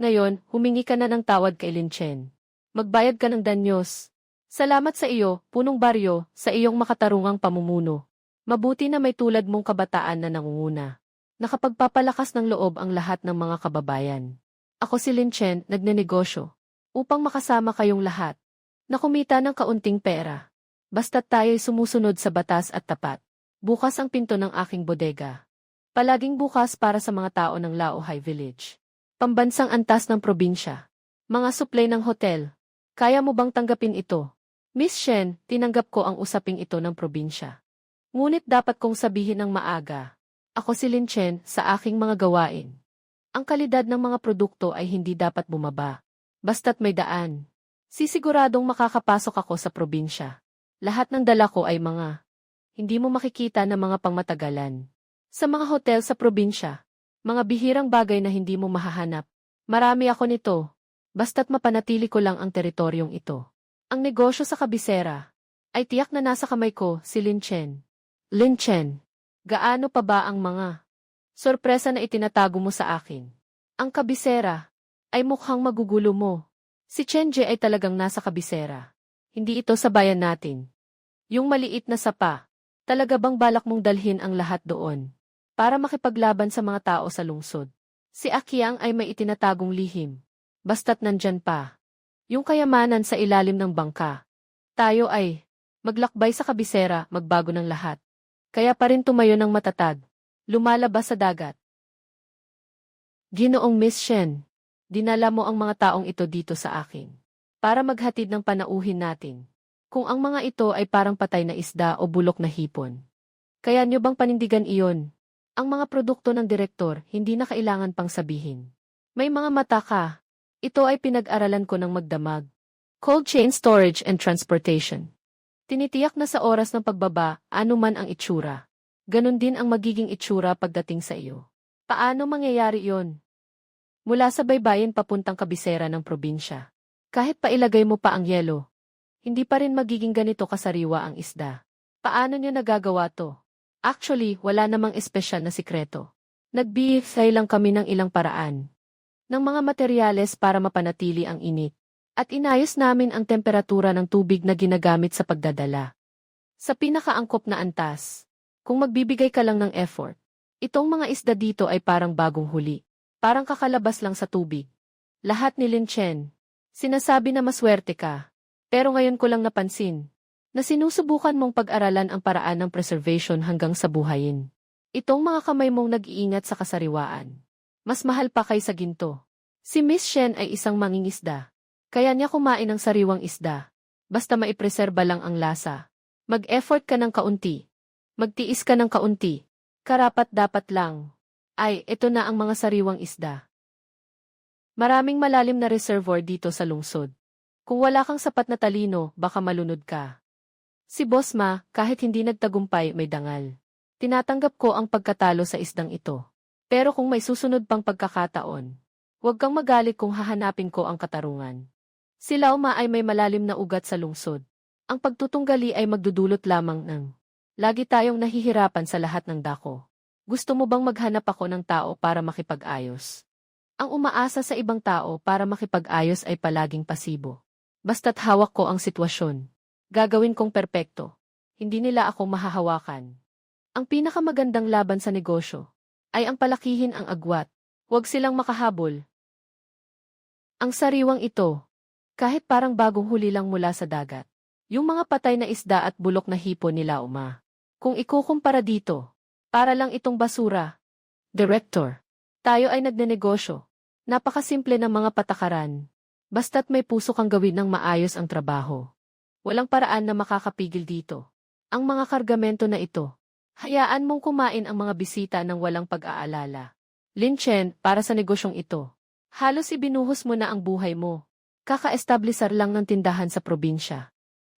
A: Ngayon, humingi ka na ng tawad kay Lin Chen. Magbayad ka ng danyos. Salamat sa iyo, punong baryo, sa iyong makatarungang pamumuno. Mabuti na may tulad mong kabataan na nangunguna. Nakapagpapalakas ng loob ang lahat ng mga kababayan. Ako si Lin Chen, nagnenegosyo. Upang makasama kayong lahat. Na kumita ng kaunting pera. Basta't tayo'y sumusunod sa batas at tapat. Bukas ang pinto ng aking bodega. Palaging bukas para sa mga tao ng Laohai Village. Pambansang antas ng probinsya. Mga suplay ng hotel. Kaya mo bang tanggapin ito? Miss Shen, tinanggap ko ang usaping ito ng probinsya. Ngunit dapat kong sabihin ng maaga. Ako si Lin Chen sa aking mga gawain. Ang kalidad ng mga produkto ay hindi dapat bumaba. Basta't may daan. Sisiguradong makakapasok ako sa probinsya. Lahat ng dala ko ay mga hindi mo makikita na mga pangmatagalan. Sa mga hotel sa probinsya, mga bihirang bagay na hindi mo mahahanap. Marami ako nito, basta't mapanatili ko lang ang teritoryong ito. Ang negosyo sa kabisera ay tiyak na nasa kamay ko, si Lin Chen. Lin Chen, gaano pa ba ang mga sorpresa na itinatago mo sa akin? Ang kabisera ay mukhang magugulo mo. Si Chen Jie ay talagang nasa kabisera. Hindi ito sa bayan natin. Yung maliit na sapa. Talaga bang balak mong dalhin ang lahat doon para makipaglaban sa mga tao sa lungsod? Si Akiang ay may itinatagong lihim. Basta't nandyan pa yung kayamanan sa ilalim ng bangka. Tayo ay maglakbay sa kabisera, magbago ng lahat. Kaya pa rin tumayo ng matatag. Lumalabas sa dagat. Ginoong Miss Shen, dinala mo ang mga taong ito dito sa akin para maghatid ng panauhin natin. Kung ang mga ito ay parang patay na isda o bulok na hipon. Kaya nyo bang panindigan iyon? Ang mga produkto ng direktor hindi na kailangan pang sabihin. May mga mata ka. Ito ay pinag-aralan ko ng magdamag. Cold chain storage and transportation. Tinitiyak na sa oras ng pagbaba, anuman ang itsura. Ganon din ang magiging itsura pagdating sa iyo. Paano mangyayari yon? Mula sa baybayin papuntang kabisera ng probinsya. Kahit pailagay mo pa ang yelo, hindi pa rin magiging ganito kasariwa ang isda. Paano nyo nagagawa to? Actually, wala namang espesyal na sikreto. Nag-BFI lang kami ng ilang paraan ng mga materyales para mapanatili ang init. At inayos namin ang temperatura ng tubig na ginagamit sa pagdadala. Sa pinakaangkop na antas, kung magbibigay ka lang ng effort, itong mga isda dito ay parang bagong huli. Parang kakalabas lang sa tubig. Lahat ni Lin Chen. Sinasabi na maswerte ka. Pero ngayon ko lang napansin na sinusubukan mong pag-aralan ang paraan ng preservation hanggang sa buhayin. Itong mga kamay mong nag-iingat sa kasariwaan. Mas mahal pa kaysa ginto. Si Miss Shen ay isang mangingisda. Kaya niya kumain ng sariwang isda. Basta maipreserba lang ang lasa. Mag-effort ka ng kaunti. Magtiis ka ng kaunti. Karapat dapat lang. Ay, ito na ang mga sariwang isda. Maraming malalim na reservoir dito sa lungsod. Kung wala kang sapat na talino, baka malunod ka. Si Boss Ma, kahit hindi nagtagumpay, may dangal. Tinatanggap ko ang pagkatalo sa isdang ito. Pero kung may susunod pang pagkakataon, huwag kang magalit kung hahanapin ko ang katarungan. Si Lao Ma ay may malalim na ugat sa lungsod. Ang pagtutunggali ay magdudulot lamang ng lagi tayong nahihirapan sa lahat ng dako. Gusto mo bang maghanap ako ng tao para makipag-ayos? Ang umaasa sa ibang tao para makipag-ayos ay palaging pasibo. Basta't hawak ko ang sitwasyon. Gagawin kong perpekto. Hindi nila ako mahahawakan. Ang pinakamagandang laban sa negosyo ay ang palakihin ang agwat. Huwag silang makahabol. Ang sariwang ito, kahit parang bagong huli lang mula sa dagat. Yung mga patay na isda at bulok na hipon nila kung ikukumpara dito, para lang itong basura. Director, tayo ay nagnenegosyo. Napakasimple ng mga patakaran. Basta't may puso kang gawin ng maayos ang trabaho. Walang paraan na makakapigil dito. Ang mga kargamento na ito, hayaan mong kumain ang mga bisita ng walang pag-aalala. Lin Chen, para sa negosyong ito, halos ibinuhos mo na ang buhay mo. Kaka-establisar lang ng tindahan sa probinsya.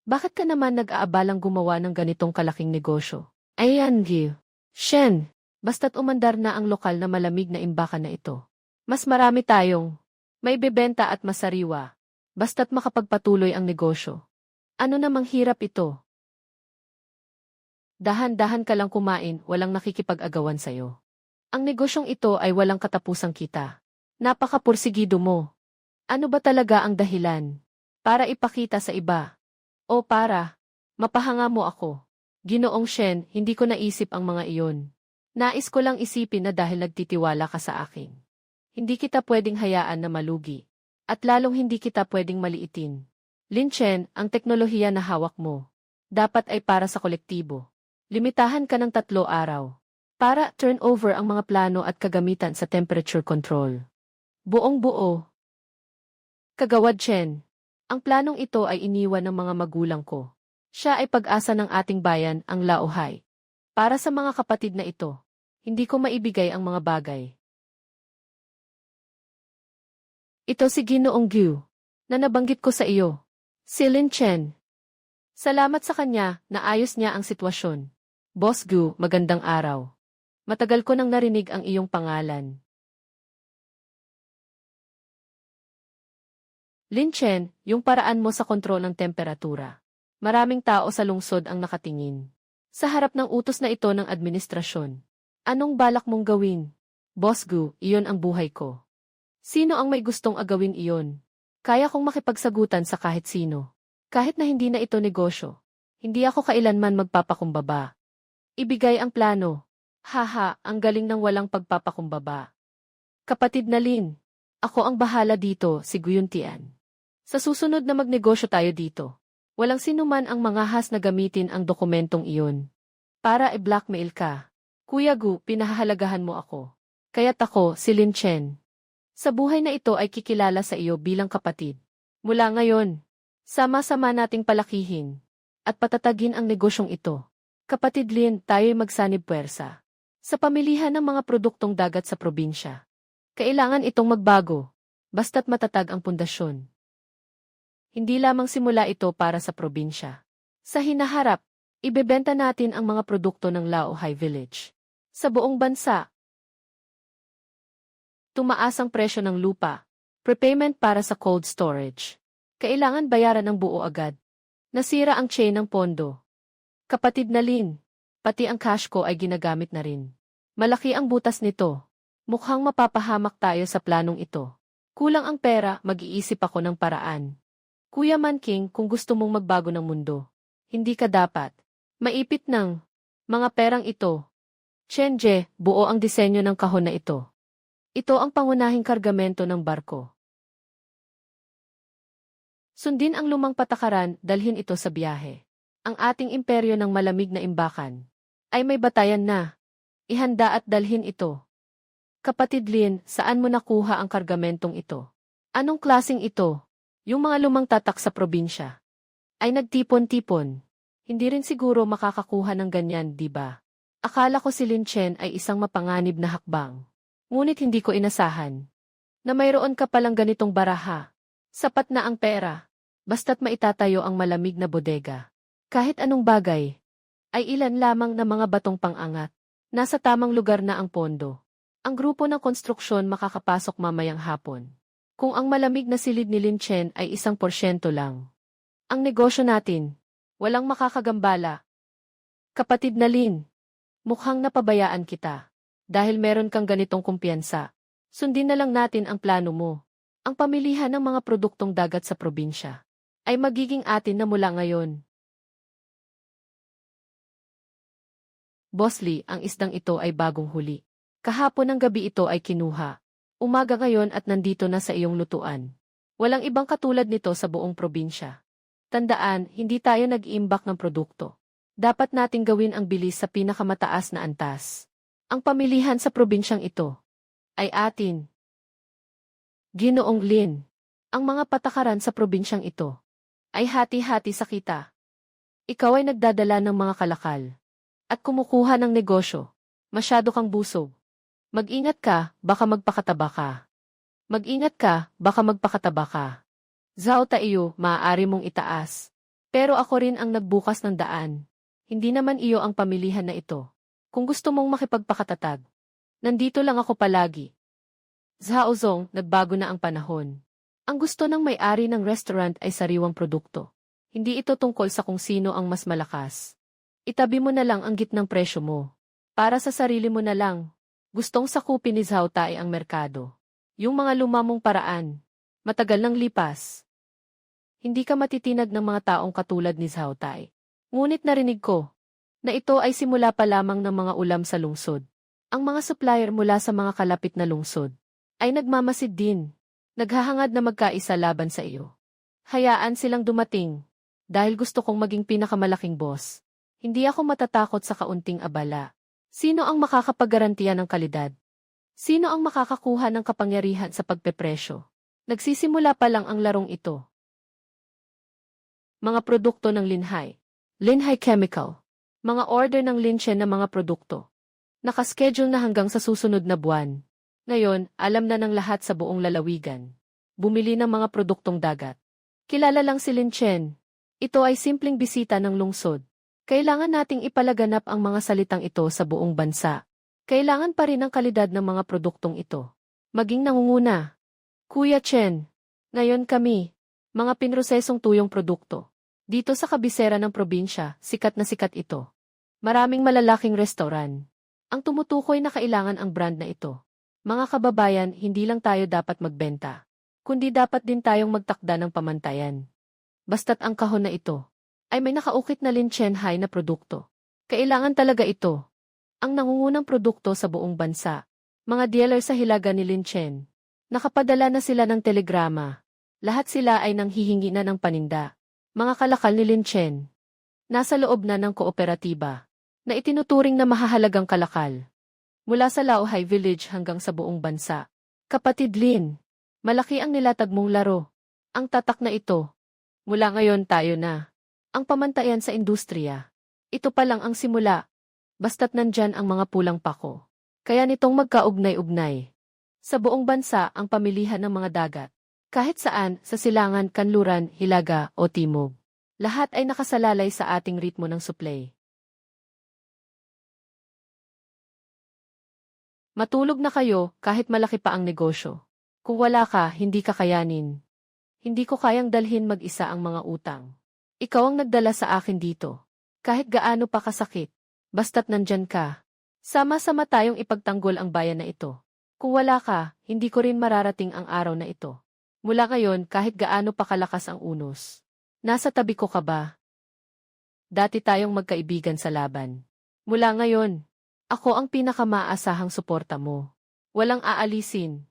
A: Bakit ka naman nag-aabalang gumawa ng ganitong kalaking negosyo? Ayan, Gil. Shen, basta't umandar na ang lokal na malamig na imbakan na ito. Mas marami tayong may bebenta at masariwa, basta't makapagpatuloy ang negosyo. Ano namang hirap ito? Dahan-dahan ka lang kumain, walang nakikipag-agawan sa'yo. Ang negosyong ito ay walang katapusang kita. Napakapursigido mo. Ano ba talaga ang dahilan? Para ipakita sa iba? O para mapahanga mo ako? Ginoong Shen, hindi ko naisip ang mga iyon. Nais ko lang isipin na dahil nagtitiwala ka sa akin. Hindi kita pwedeng hayaan na malugi. At lalong hindi kita pwedeng maliitin. Lin Chen, ang teknolohiya na hawak mo, dapat ay para sa kolektibo. Limitahan ka ng 3 araw. Para turn over ang mga plano at kagamitan sa temperature control. Buong buo. Kagawad Chen, ang planong ito ay iniwan ng mga magulang ko. Siya ay pag-asa ng ating bayan, ang Laohai. Para sa mga kapatid na ito, hindi ko maibigay ang mga bagay. Ito si Ginoong Gyu, na nabanggit ko sa iyo. Si Lin Chen. Salamat sa kanya, naayos niya ang sitwasyon. Boss Gu, magandang araw. Matagal ko nang narinig ang iyong pangalan. Lin Chen, yung paraan mo sa kontrol ng temperatura. Maraming tao sa lungsod ang nakatingin. Sa harap ng utos na ito ng administrasyon. Anong balak mong gawin? Boss Gu, iyon ang buhay ko. Sino ang may gustong agawin iyon? Kaya kong makipagsagutan sa kahit sino. Kahit na hindi na ito negosyo. Hindi ako kailanman magpapakumbaba. Ibigay ang plano. Haha, ang galing ng walang pagpapakumbaba. Kapatid na Lin, ako ang bahala dito, si Guyuntian. Sa susunod na magnegosyo tayo dito. Walang sinuman ang mangahas na gamitin ang dokumentong iyon. Para i-blackmail ka. Kuya Gu, pinahahalagahan mo ako. Kaya't ako, si Lin Chen. Sa buhay na ito ay kikilala sa iyo bilang kapatid. Mula ngayon, sama-sama nating palakihin at patatagin ang negosyong ito. Kapatid Lin, tayo'y magsanib puwersa. Sa pamilihan ng mga produktong dagat sa probinsya. Kailangan itong magbago, basta't matatag ang pundasyon. Hindi lamang simula ito para sa probinsya. Sa hinaharap, ibebenta natin ang mga produkto ng Laohai Village. Sa buong bansa, tumaas ang presyo ng lupa, prepayment para sa cold storage. Kailangan bayaran ng buo agad. Nasira ang chain ng pondo. Kapatid na Lin, pati ang cash ko ay ginagamit na rin. Malaki ang butas nito. Mukhang mapapahamak tayo sa planong ito. Kulang ang pera, mag-iisip ako ng paraan. Kuya Manking, kung gusto mong magbago ng mundo, hindi ka dapat maipit ng mga perang ito. Chenje, buo ang disenyo ng kahon na ito. Ito ang pangunahing kargamento ng barko. Sundin ang lumang patakaran, dalhin ito sa biyahe. Ang ating imperyo ng malamig na imbakan ay may batayan na. Ihanda at dalhin ito. Kapatid Lin, saan mo nakuha ang kargamentong ito? Anong klasing ito? Yung mga lumang tatak sa probinsya ay nagtipon-tipon. Hindi rin siguro makakakuha ng ganyan, di ba? Akala ko si Lin Chen ay isang mapanganib na hakbang. Ngunit hindi ko inasahan na mayroon ka palang ganitong baraha. Sapat na ang pera, basta't maitatayo ang malamig na bodega. Kahit anong bagay, ay ilan lamang na mga batong pang-angat. Nasa tamang lugar na ang pondo. Ang grupo ng konstruksyon makakapasok mamayang hapon. Kung ang malamig na silid ni Lin Chen ay 1% lang. Ang negosyo natin, walang makakagambala. Kapatid na Lin, mukhang napabayaan kita. Dahil meron kang ganitong kumpiyansa, sundin na lang natin ang plano mo. Ang pamilihan ng mga produktong dagat sa probinsya ay magiging atin na mula ngayon. Boss Lee, ang isdang ito ay bagong huli. Kahapon ng gabi ito ay kinuha. Umaga ngayon at nandito na sa iyong lutuan. Walang ibang katulad nito sa buong probinsya. Tandaan, hindi tayo nag-iimbak ng produkto. Dapat nating gawin ang bilis sa pinakamataas na antas. Ang pamilihan sa probinsyang ito ay atin. Ginoong Lin, ang mga patakaran sa probinsyang ito ay hati-hati sa kita. Ikaw ay nagdadala ng mga kalakal at kumukuha ng negosyo. Masyado kang busog. Mag-ingat ka, baka magpakataba ka. Mag-ingat ka, baka magpakataba ka. Zhao Taiyo, maaari mong itaas. Pero ako rin ang nagbukas ng daan. Hindi naman iyo ang pamilihan na ito. Kung gusto mong makipagpakatatag, nandito lang ako palagi. Zhao Zong, nagbago na ang panahon. Ang gusto ng may-ari ng restaurant ay sariwang produkto. Hindi ito tungkol sa kung sino ang mas malakas. Itabi mo na lang ang gitnang presyo mo. Para sa sarili mo na lang. Gustong sakupin ni Zhao Tai ang merkado. Yung mga lumamong paraan. Matagal nang lipas. Hindi ka matitinag ng mga taong katulad ni Zhao Tai. Ngunit narinig ko na ito ay simula pa lamang ng mga ulam sa lungsod. Ang mga supplier mula sa mga kalapit na lungsod ay nagmamasid din. Naghahangad na magkaisa laban sa iyo. Hayaan silang dumating. Dahil gusto kong maging pinakamalaking boss. Hindi ako matatakot sa kaunting abala. Sino ang makakapagarantiya ng kalidad? Sino ang makakakuha ng kapangyarihan sa pagpepresyo? Nagsisimula pa lang ang larong ito. Mga produkto ng Linhai. Linhai Chemical. Mga order ng Lin Chen na mga produkto. Nakaschedule na hanggang sa susunod na buwan. Ngayon, alam na ng lahat sa buong lalawigan. Bumili ng mga produktong dagat. Kilala lang si Lin Chen. Ito ay simpleng bisita ng lungsod. Kailangan nating ipalaganap ang mga salitang ito sa buong bansa. Kailangan pa rin ang kalidad ng mga produktong ito. Maging nangunguna. Kuya Chen, ngayon kami, mga pinrosesong tuyong produkto. Dito sa kabisera ng probinsya, sikat na sikat ito. Maraming malalaking restoran. Ang tumutukoy na kailangan ang brand na ito. Mga kababayan, hindi lang tayo dapat magbenta, kundi dapat din tayong magtakda ng pamantayan. Basta't ang kahon na ito ay may nakaukit na Lin Chen Hai na produkto. Kailangan talaga ito. Ang nangungunang produkto sa buong bansa. Mga dealer sa hilaga ni Lin Chen. Nakapadala na sila ng telegrama. Lahat sila ay nanghihingi na ng paninda. Mga kalakal ni Lin Chen. Nasa loob na ng kooperatiba na itinuturing na mahahalagang kalakal. Mula sa Laohai Village hanggang sa buong bansa. Kapatid Lin, malaki ang nilatag mong laro. Ang tatak na ito. Mula ngayon tayo na. Ang pamantayan sa industriya. Ito pa lang ang simula. Basta't nandyan ang mga pulang pako. Kaya nitong magkaugnay-ugnay. Sa buong bansa ang pamilihan ng mga dagat. Kahit saan, sa silangan, kanluran, hilaga, o timog. Lahat ay nakasalalay sa ating ritmo ng supply. Matulog na kayo kahit malaki pa ang negosyo. Kung wala ka, hindi kakayanin. Hindi ko kayang dalhin mag-isa ang mga utang. Ikaw ang nagdala sa akin dito. Kahit gaano pa kasakit. Basta't nandyan ka. Sama-sama tayong ipagtanggol ang bayan na ito. Kung wala ka, hindi ko rin mararating ang araw na ito. Mula ngayon, kahit gaano pa kalakas ang unos. Nasa tabi ko ka ba? Dati tayong magkaibigan sa laban. Mula ngayon, ako ang pinakamaasahang suporta mo. Walang aalisin.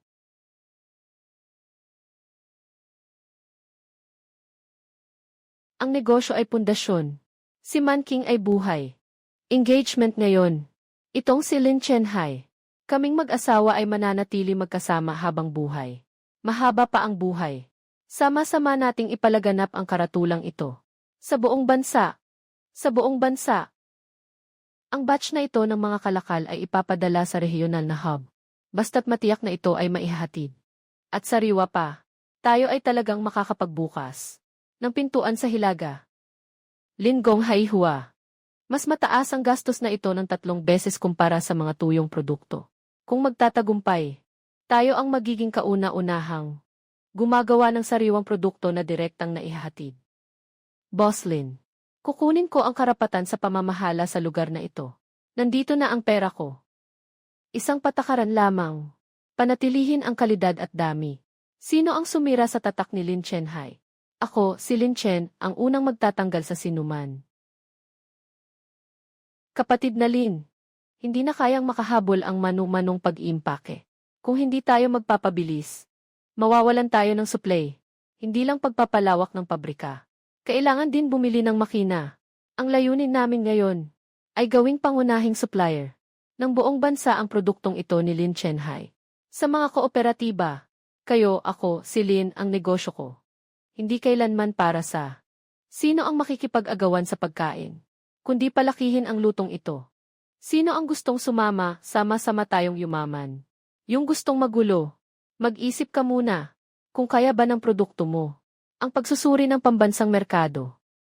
A: Ang negosyo ay pundasyon. Si Man King ay buhay. Engagement ngayon. Itong si Lin Chen Hai. Kaming mag-asawa ay mananatili magkasama habang buhay. Mahaba pa ang buhay. Sama-sama nating ipalaganap ang karatulang ito. Sa buong bansa. Sa buong bansa. Ang batch na ito ng mga kalakal ay ipapadala sa regional na hub. Basta't matiyak na ito ay maihahatid. At sariwa pa. Tayo ay talagang makakapagbukas ng pintuan sa hilaga. Lin Gong Hai Hua. Mas mataas ang gastos na ito ng 3 beses kumpara sa mga tuyong produkto. Kung magtatagumpay, tayo ang magiging kauna-unahang gumagawa ng sariwang produkto na direktang naihahatid. Boss Lin, kukunin ko ang karapatan sa pamamahala sa lugar na ito. Nandito na ang pera ko. Isang patakaran lamang. Panatilihin ang kalidad at dami. Sino ang sumira sa tatak ni Lin Chen Hai? Ako, si Lin Chen, ang unang magtatanggal sa sinuman. Kapatid na Lin, hindi na kayang makahabol ang manu-manong pag-iimpake. Kung hindi tayo magpapabilis, mawawalan tayo ng supply. Hindi lang pagpapalawak ng pabrika. Kailangan din bumili ng makina. Ang layunin namin ngayon ay gawing pangunahing supplier ng buong bansa ang produktong ito ni Lin Chen Hai. Sa mga kooperatiba, kayo, ako, si Lin ang negosyo ko. Hindi kailanman para sa sino ang makikipag-agawan sa pagkain, kundi palakihin ang lutong ito. Sino ang gustong sumama, sama-sama tayong yumaman. Yung gustong magulo, mag-isip ka muna kung kaya ba ng produkto mo. Ang pagsusuri ng pambansang merkado.